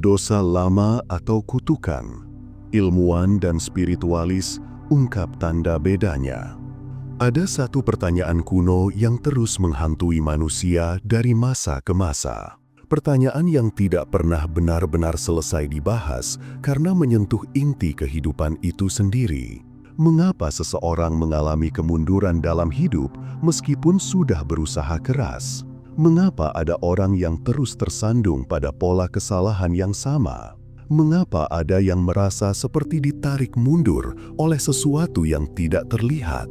Dosa lama atau kutukan. Ilmuwan dan spiritualis ungkap tanda bedanya. Ada satu pertanyaan kuno yang terus menghantui manusia dari masa ke masa. Pertanyaan yang tidak pernah benar-benar selesai dibahas karena menyentuh inti kehidupan itu sendiri. Mengapa seseorang mengalami kemunduran dalam hidup meskipun sudah berusaha keras? Mengapa ada orang yang terus tersandung pada pola kesalahan yang sama? Mengapa ada yang merasa seperti ditarik mundur oleh sesuatu yang tidak terlihat?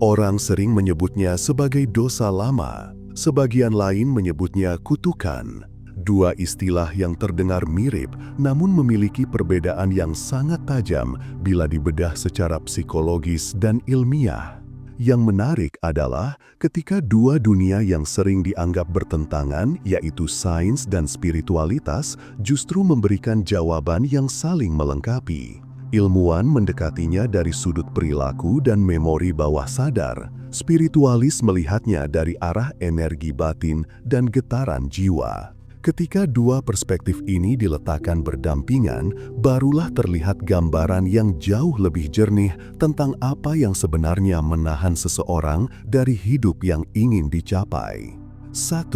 Orang sering menyebutnya sebagai dosa lama, sebagian lain menyebutnya kutukan. Dua istilah yang terdengar mirip namun memiliki perbedaan yang sangat tajam bila dibedah secara psikologis dan ilmiah. Yang menarik adalah ketika dua dunia yang sering dianggap bertentangan, yaitu sains dan spiritualitas, justru memberikan jawaban yang saling melengkapi. Ilmuwan mendekatinya dari sudut perilaku dan memori bawah sadar. Spiritualis melihatnya dari arah energi batin dan getaran jiwa. Ketika dua perspektif ini diletakkan berdampingan, barulah terlihat gambaran yang jauh lebih jernih tentang apa yang sebenarnya menahan seseorang dari hidup yang ingin dicapai. 1.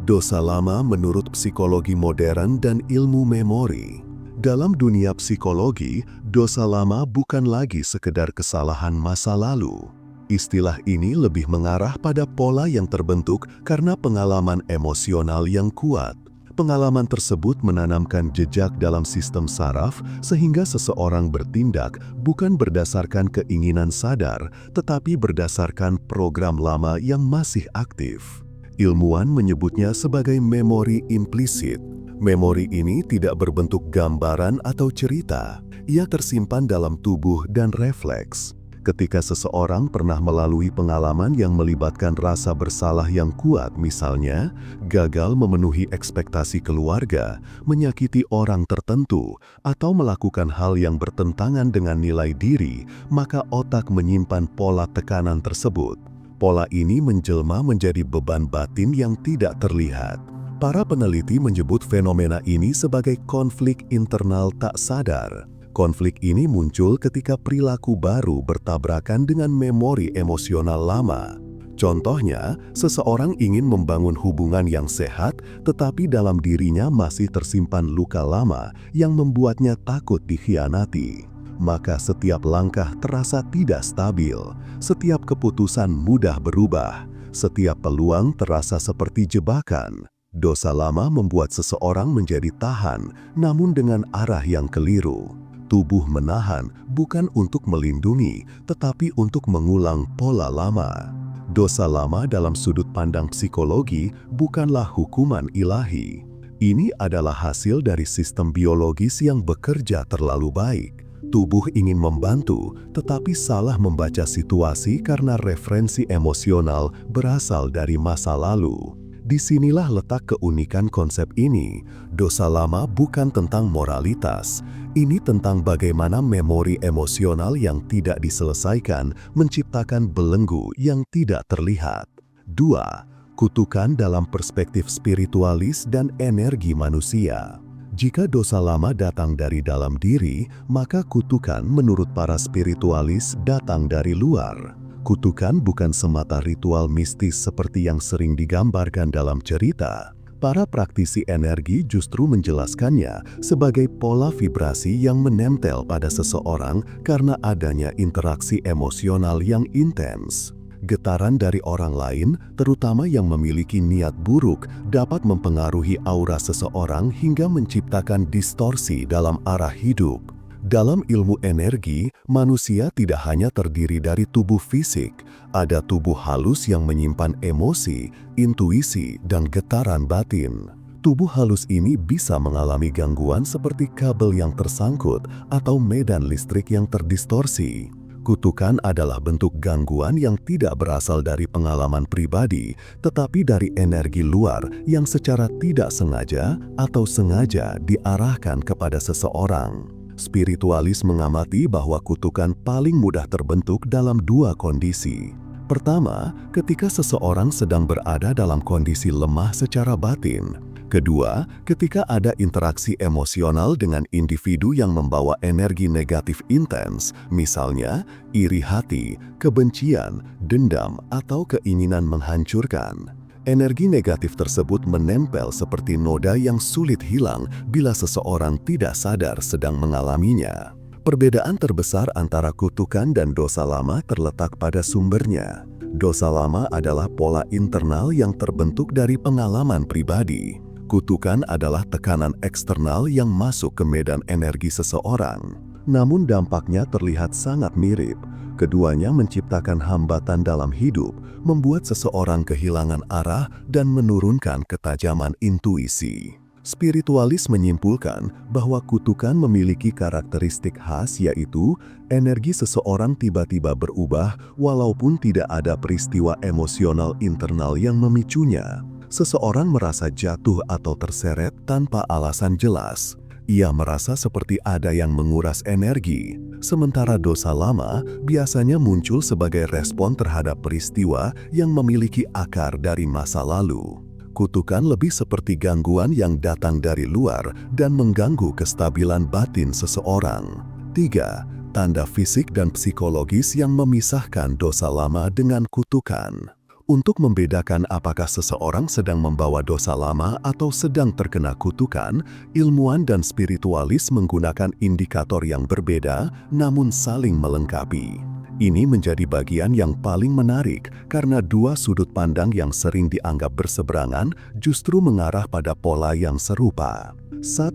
Dosa lama menurut psikologi modern dan ilmu memori. Dalam dunia psikologi, dosa lama bukan lagi sekedar kesalahan masa lalu. Istilah ini lebih mengarah pada pola yang terbentuk karena pengalaman emosional yang kuat. Pengalaman tersebut menanamkan jejak dalam sistem saraf sehingga seseorang bertindak bukan berdasarkan keinginan sadar, tetapi berdasarkan program lama yang masih aktif. Ilmuwan menyebutnya sebagai memori implisit. Memori ini tidak berbentuk gambaran atau cerita, ia tersimpan dalam tubuh dan refleks. Ketika seseorang pernah melalui pengalaman yang melibatkan rasa bersalah yang kuat, misalnya gagal memenuhi ekspektasi keluarga, menyakiti orang tertentu, atau melakukan hal yang bertentangan dengan nilai diri, maka otak menyimpan pola tekanan tersebut. Pola ini menjelma menjadi beban batin yang tidak terlihat. Para peneliti menyebut fenomena ini sebagai konflik internal tak sadar. Konflik ini muncul ketika perilaku baru bertabrakan dengan memori emosional lama. Contohnya, seseorang ingin membangun hubungan yang sehat, tetapi dalam dirinya masih tersimpan luka lama yang membuatnya takut dikhianati. Maka setiap langkah terasa tidak stabil, setiap keputusan mudah berubah, setiap peluang terasa seperti jebakan. Dosa lama membuat seseorang menjadi tahan, namun dengan arah yang keliru. Tubuh menahan bukan untuk melindungi, tetapi untuk mengulang pola lama. Dosa lama dalam sudut pandang psikologi bukanlah hukuman ilahi. Ini adalah hasil dari sistem biologis yang bekerja terlalu baik. Tubuh ingin membantu, tetapi salah membaca situasi karena referensi emosional berasal dari masa lalu. Disinilah letak keunikan konsep ini. Dosa lama bukan tentang moralitas. Ini tentang bagaimana memori emosional yang tidak diselesaikan menciptakan belenggu yang tidak terlihat. 2. Kutukan dalam perspektif spiritualis dan energi manusia. Jika dosa lama datang dari dalam diri, maka kutukan menurut para spiritualis datang dari luar. Kutukan bukan semata ritual mistis seperti yang sering digambarkan dalam cerita. Para praktisi energi justru menjelaskannya sebagai pola vibrasi yang menempel pada seseorang karena adanya interaksi emosional yang intens. Getaran dari orang lain, terutama yang memiliki niat buruk, dapat mempengaruhi aura seseorang hingga menciptakan distorsi dalam arah hidup. Dalam ilmu energi, manusia tidak hanya terdiri dari tubuh fisik, ada tubuh halus yang menyimpan emosi, intuisi, dan getaran batin. Tubuh halus ini bisa mengalami gangguan seperti kabel yang tersangkut atau medan listrik yang terdistorsi. Kutukan adalah bentuk gangguan yang tidak berasal dari pengalaman pribadi, tetapi dari energi luar yang secara tidak sengaja atau sengaja diarahkan kepada seseorang. Spiritualis mengamati bahwa kutukan paling mudah terbentuk dalam dua kondisi. Pertama, ketika seseorang sedang berada dalam kondisi lemah secara batin. Kedua, ketika ada interaksi emosional dengan individu yang membawa energi negatif intens, misalnya iri hati, kebencian, dendam, atau keinginan menghancurkan. Energi negatif tersebut menempel seperti noda yang sulit hilang bila seseorang tidak sadar sedang mengalaminya. Perbedaan terbesar antara kutukan dan dosa lama terletak pada sumbernya. Dosa lama adalah pola internal yang terbentuk dari pengalaman pribadi. Kutukan adalah tekanan eksternal yang masuk ke medan energi seseorang. Namun dampaknya terlihat sangat mirip. Keduanya menciptakan hambatan dalam hidup, membuat seseorang kehilangan arah dan menurunkan ketajaman intuisi. Spiritualis menyimpulkan bahwa kutukan memiliki karakteristik khas, yaitu energi seseorang tiba-tiba berubah walaupun tidak ada peristiwa emosional internal yang memicunya. Seseorang merasa jatuh atau terseret tanpa alasan jelas. Ia merasa seperti ada yang menguras energi. Sementara dosa lama biasanya muncul sebagai respon terhadap peristiwa yang memiliki akar dari masa lalu. Kutukan lebih seperti gangguan yang datang dari luar dan mengganggu kestabilan batin seseorang. 3. Tanda fisik dan psikologis yang memisahkan dosa lama dengan kutukan. Untuk membedakan apakah seseorang sedang membawa dosa lama atau sedang terkena kutukan, ilmuwan dan spiritualis menggunakan indikator yang berbeda namun saling melengkapi. Ini menjadi bagian yang paling menarik karena dua sudut pandang yang sering dianggap berseberangan justru mengarah pada pola yang serupa. 1.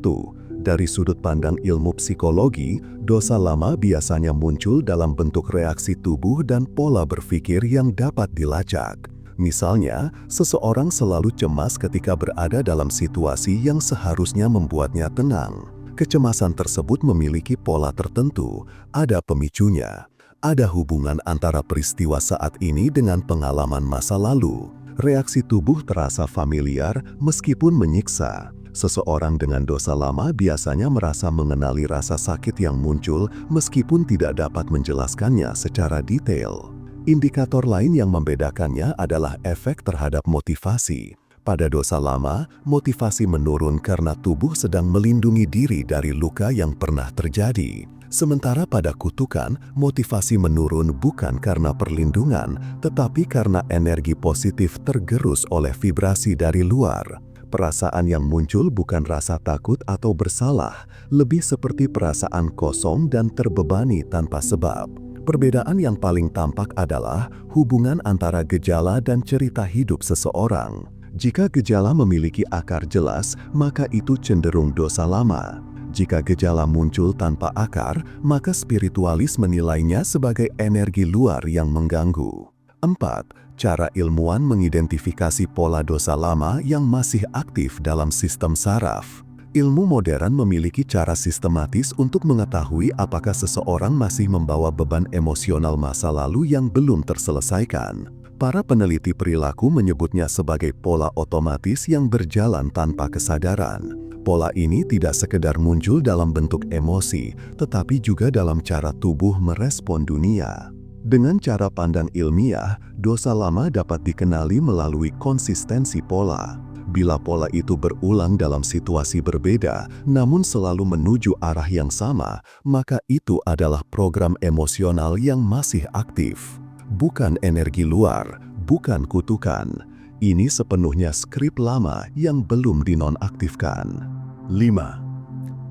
Dari sudut pandang ilmu psikologi, dosa lama biasanya muncul dalam bentuk reaksi tubuh dan pola berpikir yang dapat dilacak. Misalnya, seseorang selalu cemas ketika berada dalam situasi yang seharusnya membuatnya tenang. Kecemasan tersebut memiliki pola tertentu, ada pemicunya. Ada hubungan antara peristiwa saat ini dengan pengalaman masa lalu. Reaksi tubuh terasa familiar meskipun menyiksa. Seseorang dengan dosa lama biasanya merasa mengenali rasa sakit yang muncul meskipun tidak dapat menjelaskannya secara detail. Indikator lain yang membedakannya adalah efek terhadap motivasi. Pada dosa lama, motivasi menurun karena tubuh sedang melindungi diri dari luka yang pernah terjadi. Sementara pada kutukan, motivasi menurun bukan karena perlindungan, tetapi karena energi positif tergerus oleh vibrasi dari luar. Perasaan yang muncul bukan rasa takut atau bersalah, lebih seperti perasaan kosong dan terbebani tanpa sebab. Perbedaan yang paling tampak adalah hubungan antara gejala dan cerita hidup seseorang. Jika gejala memiliki akar jelas, maka itu cenderung dosa lama. Jika gejala muncul tanpa akar, maka spiritualis menilainya sebagai energi luar yang mengganggu. 4. Cara ilmuwan mengidentifikasi pola dosa lama yang masih aktif dalam sistem saraf. Ilmu modern memiliki cara sistematis untuk mengetahui apakah seseorang masih membawa beban emosional masa lalu yang belum terselesaikan. Para peneliti perilaku menyebutnya sebagai pola otomatis yang berjalan tanpa kesadaran. Pola ini tidak sekedar muncul dalam bentuk emosi, tetapi juga dalam cara tubuh merespon dunia. Dengan cara pandang ilmiah, dosa lama dapat dikenali melalui konsistensi pola. Bila pola itu berulang dalam situasi berbeda, namun selalu menuju arah yang sama, maka itu adalah program emosional yang masih aktif. Bukan energi luar, bukan kutukan. Ini sepenuhnya skrip lama yang belum dinonaktifkan. 5.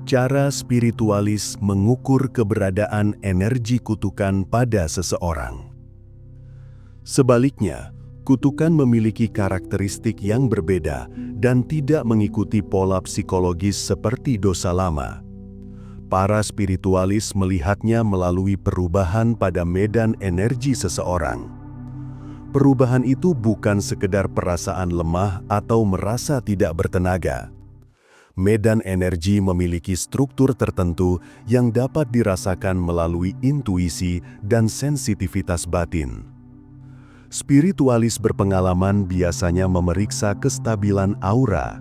Cara spiritualis mengukur keberadaan energi kutukan pada seseorang. Sebaliknya, kutukan memiliki karakteristik yang berbeda dan tidak mengikuti pola psikologis seperti dosa lama. Para spiritualis melihatnya melalui perubahan pada medan energi seseorang. Perubahan itu bukan sekedar perasaan lemah atau merasa tidak bertenaga. Medan energi memiliki struktur tertentu yang dapat dirasakan melalui intuisi dan sensitivitas batin. Spiritualis berpengalaman biasanya memeriksa kestabilan aura.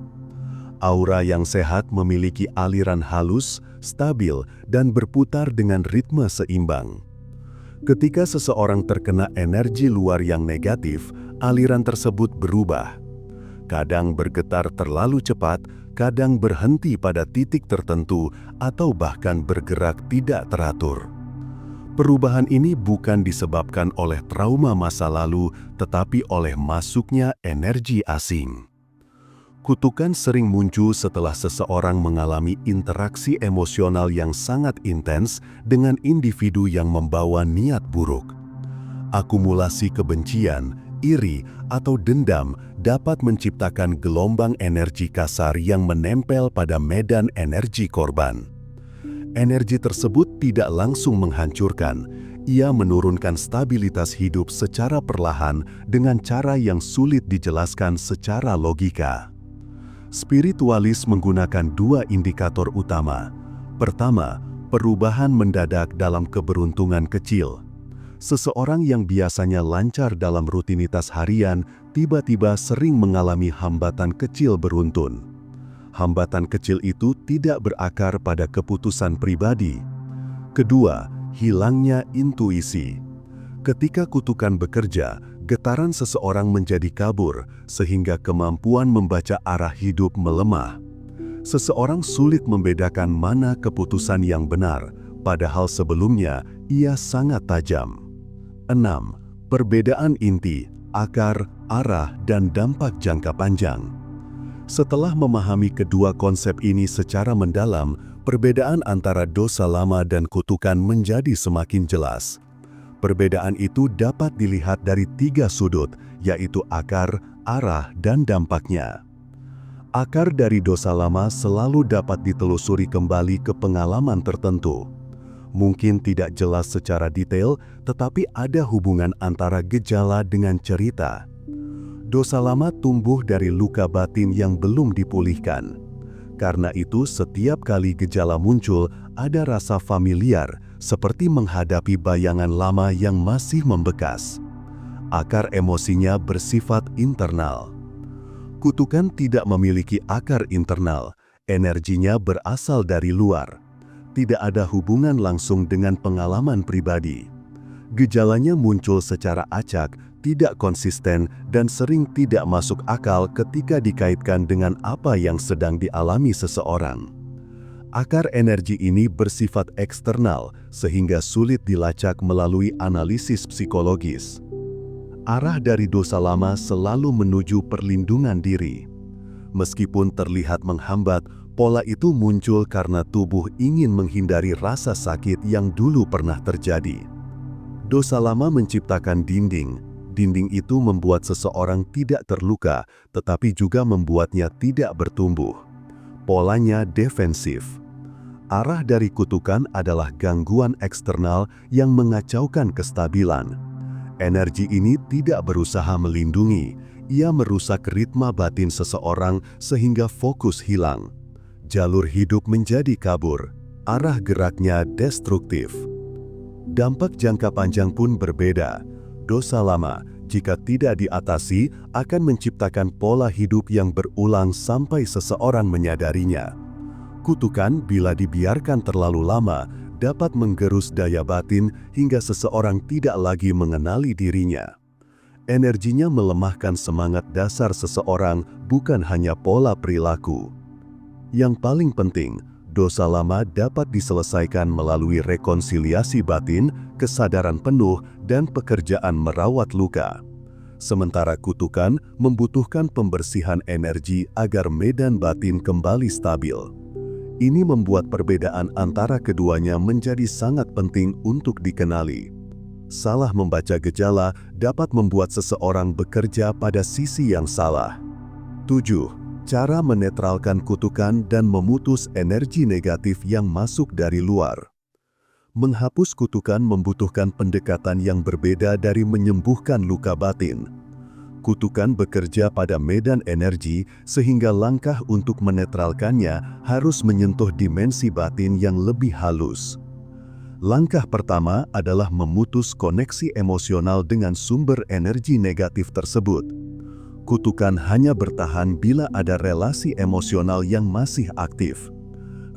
Aura yang sehat memiliki aliran halus, stabil, dan berputar dengan ritme seimbang. Ketika seseorang terkena energi luar yang negatif, aliran tersebut berubah. kadang bergetar terlalu cepat, kadang berhenti pada titik tertentu, atau bahkan bergerak tidak teratur. Perubahan ini bukan disebabkan oleh trauma masa lalu, tetapi oleh masuknya energi asing. Kutukan sering muncul setelah seseorang mengalami interaksi emosional yang sangat intens dengan individu yang membawa niat buruk. Akumulasi kebencian, iri, atau dendam dapat menciptakan gelombang energi kasar yang menempel pada medan energi korban. Energi tersebut tidak langsung menghancurkan, ia menurunkan stabilitas hidup secara perlahan dengan cara yang sulit dijelaskan secara logika. Spiritualis menggunakan dua indikator utama. Pertama, perubahan mendadak dalam keberuntungan kecil. Seseorang yang biasanya lancar dalam rutinitas harian, tiba-tiba sering mengalami hambatan kecil beruntun. Hambatan kecil itu tidak berakar pada keputusan pribadi. Kedua, hilangnya intuisi. Ketika kutukan bekerja, getaran seseorang menjadi kabur, sehingga kemampuan membaca arah hidup melemah. Seseorang sulit membedakan mana keputusan yang benar, padahal sebelumnya ia sangat tajam. 6. Perbedaan inti, akar, arah, dan dampak jangka panjang. Setelah memahami kedua konsep ini secara mendalam, perbedaan antara dosa lama dan kutukan menjadi semakin jelas. Perbedaan itu dapat dilihat dari 3 sudut, yaitu akar, arah, dan dampaknya. Akar dari dosa lama selalu dapat ditelusuri kembali ke pengalaman tertentu. Mungkin tidak jelas secara detail, tetapi ada hubungan antara gejala dengan cerita. Dosa lama tumbuh dari luka batin yang belum dipulihkan. Karena itu, setiap kali gejala muncul, ada rasa familiar, seperti menghadapi bayangan lama yang masih membekas. Akar emosinya bersifat internal. Kutukan tidak memiliki akar internal, energinya berasal dari luar. Tidak ada hubungan langsung dengan pengalaman pribadi. Gejalanya muncul secara acak, tidak konsisten, dan sering tidak masuk akal ketika dikaitkan dengan apa yang sedang dialami seseorang. Akar energi ini bersifat eksternal, sehingga sulit dilacak melalui analisis psikologis. Arah dari dosa lama selalu menuju perlindungan diri. Meskipun terlihat menghambat, pola itu muncul karena tubuh ingin menghindari rasa sakit yang dulu pernah terjadi. Dosa lama menciptakan dinding. Dinding itu membuat seseorang tidak terluka, tetapi juga membuatnya tidak bertumbuh. Polanya defensif. Arah dari kutukan adalah gangguan eksternal yang mengacaukan kestabilan. Energi ini tidak berusaha melindungi, ia merusak ritme batin seseorang sehingga fokus hilang. Jalur hidup menjadi kabur, arah geraknya destruktif. Dampak jangka panjang pun berbeda. Dosa lama, jika tidak diatasi, akan menciptakan pola hidup yang berulang sampai seseorang menyadarinya. Kutukan, bila dibiarkan terlalu lama, dapat menggerus daya batin hingga seseorang tidak lagi mengenali dirinya. Energinya melemahkan semangat dasar seseorang, bukan hanya pola perilaku. Yang paling penting, dosa lama dapat diselesaikan melalui rekonsiliasi batin, kesadaran penuh, dan pekerjaan merawat luka. Sementara kutukan membutuhkan pembersihan energi agar medan batin kembali stabil. Ini membuat perbedaan antara keduanya menjadi sangat penting untuk dikenali. Salah membaca gejala dapat membuat seseorang bekerja pada sisi yang salah. 7. Cara menetralkan kutukan dan memutus energi negatif yang masuk dari luar. Menghapus kutukan membutuhkan pendekatan yang berbeda dari menyembuhkan luka batin. Kutukan bekerja pada medan energi sehingga langkah untuk menetralkannya harus menyentuh dimensi batin yang lebih halus. Langkah pertama adalah memutus koneksi emosional dengan sumber energi negatif tersebut. Kutukan hanya bertahan bila ada relasi emosional yang masih aktif.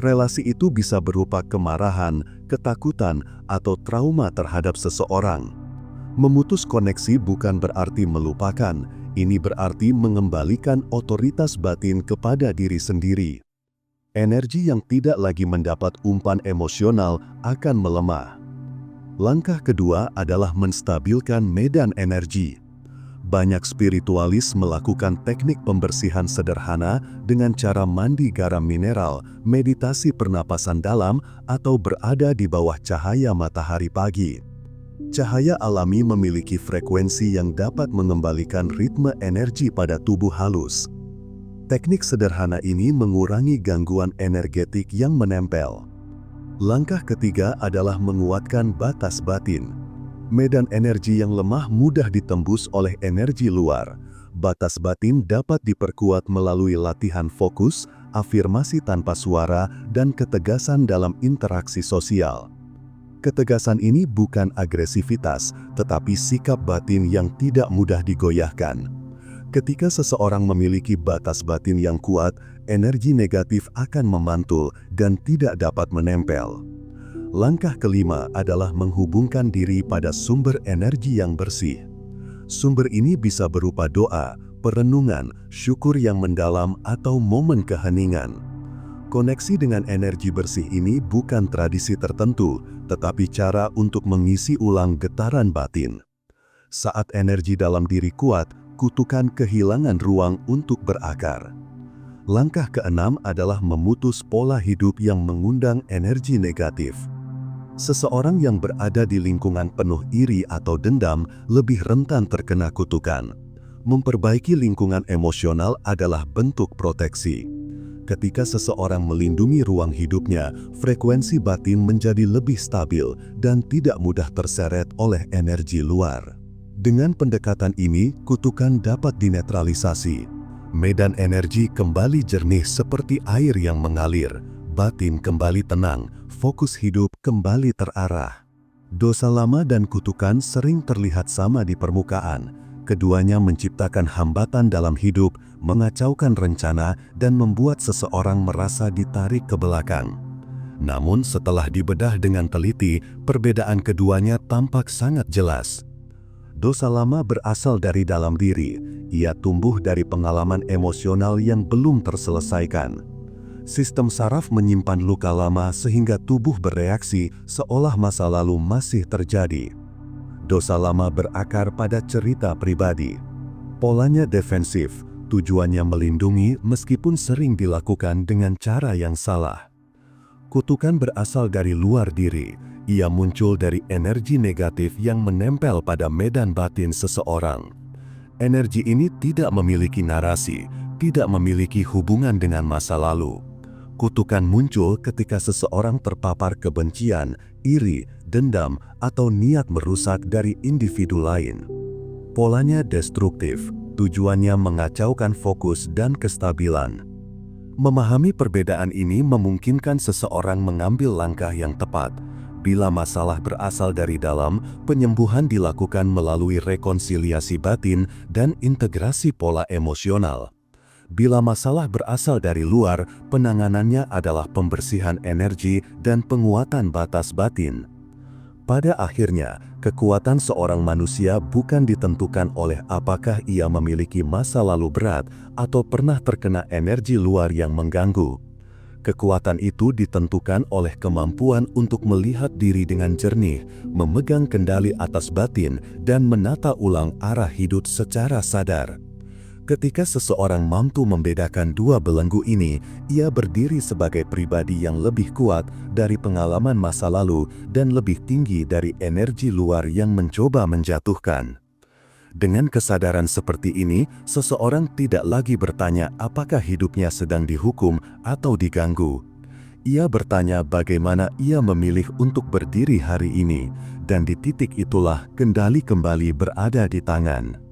Relasi itu bisa berupa kemarahan, ketakutan, atau trauma terhadap seseorang. Memutus koneksi bukan berarti melupakan, Ini berarti mengembalikan otoritas batin kepada diri sendiri. Energi yang tidak lagi mendapat umpan emosional akan melemah. Langkah kedua adalah menstabilkan medan energi. Banyak spiritualis melakukan teknik pembersihan sederhana dengan cara mandi garam mineral, meditasi pernapasan dalam, atau berada di bawah cahaya matahari pagi. Cahaya alami memiliki frekuensi yang dapat mengembalikan ritme energi pada tubuh halus. Teknik sederhana ini mengurangi gangguan energetik yang menempel. Langkah ketiga adalah menguatkan batas batin. Medan energi yang lemah mudah ditembus oleh energi luar. Batas batin dapat diperkuat melalui latihan fokus, afirmasi tanpa suara, dan ketegasan dalam interaksi sosial. Ketegasan ini bukan agresivitas, tetapi sikap batin yang tidak mudah digoyahkan. Ketika seseorang memiliki batas batin yang kuat, energi negatif akan memantul dan tidak dapat menempel. Langkah kelima adalah menghubungkan diri pada sumber energi yang bersih. Sumber ini bisa berupa doa, perenungan, syukur yang mendalam, atau momen keheningan. Koneksi dengan energi bersih ini bukan tradisi tertentu, tetapi cara untuk mengisi ulang getaran batin. Saat energi dalam diri kuat, kutukan kehilangan ruang untuk berakar. Langkah keenam adalah memutus pola hidup yang mengundang energi negatif. Seseorang yang berada di lingkungan penuh iri atau dendam lebih rentan terkena kutukan. Memperbaiki lingkungan emosional adalah bentuk proteksi. Ketika seseorang melindungi ruang hidupnya, frekuensi batin menjadi lebih stabil dan tidak mudah terseret oleh energi luar. Dengan pendekatan ini, kutukan dapat dinetralisasi. Medan energi kembali jernih seperti air yang mengalir. Batin kembali tenang, fokus hidup kembali terarah. Dosa lama dan kutukan sering terlihat sama di permukaan. Keduanya menciptakan hambatan dalam hidup, mengacaukan rencana, dan membuat seseorang merasa ditarik ke belakang. Namun setelah dibedah dengan teliti, perbedaan keduanya tampak sangat jelas. Dosa lama berasal dari dalam diri. Ia tumbuh dari pengalaman emosional yang belum terselesaikan. Sistem saraf menyimpan luka lama sehingga tubuh bereaksi seolah masa lalu masih terjadi. Dosa lama berakar pada cerita pribadi. Polanya defensif, tujuannya melindungi meskipun sering dilakukan dengan cara yang salah. Kutukan berasal dari luar diri. Ia muncul dari energi negatif yang menempel pada medan batin seseorang. Energi ini tidak memiliki narasi, tidak memiliki hubungan dengan masa lalu. Kutukan muncul ketika seseorang terpapar kebencian, iri, dendam, atau niat merusak dari individu lain. Polanya destruktif, tujuannya mengacaukan fokus dan kestabilan. Memahami perbedaan ini memungkinkan seseorang mengambil langkah yang tepat. Bila masalah berasal dari dalam, penyembuhan dilakukan melalui rekonsiliasi batin dan integrasi pola emosional. Bila masalah berasal dari luar, penanganannya adalah pembersihan energi dan penguatan batas batin. Pada akhirnya, kekuatan seorang manusia bukan ditentukan oleh apakah ia memiliki masa lalu berat atau pernah terkena energi luar yang mengganggu. Kekuatan itu ditentukan oleh kemampuan untuk melihat diri dengan jernih, memegang kendali atas batin, dan menata ulang arah hidup secara sadar. Ketika seseorang mampu membedakan dua belenggu ini, ia berdiri sebagai pribadi yang lebih kuat dari pengalaman masa lalu dan lebih tinggi dari energi luar yang mencoba menjatuhkan. Dengan kesadaran seperti ini, seseorang tidak lagi bertanya apakah hidupnya sedang dihukum atau diganggu. Ia bertanya bagaimana ia memilih untuk berdiri hari ini, dan di titik itulah kendali kembali berada di tangan.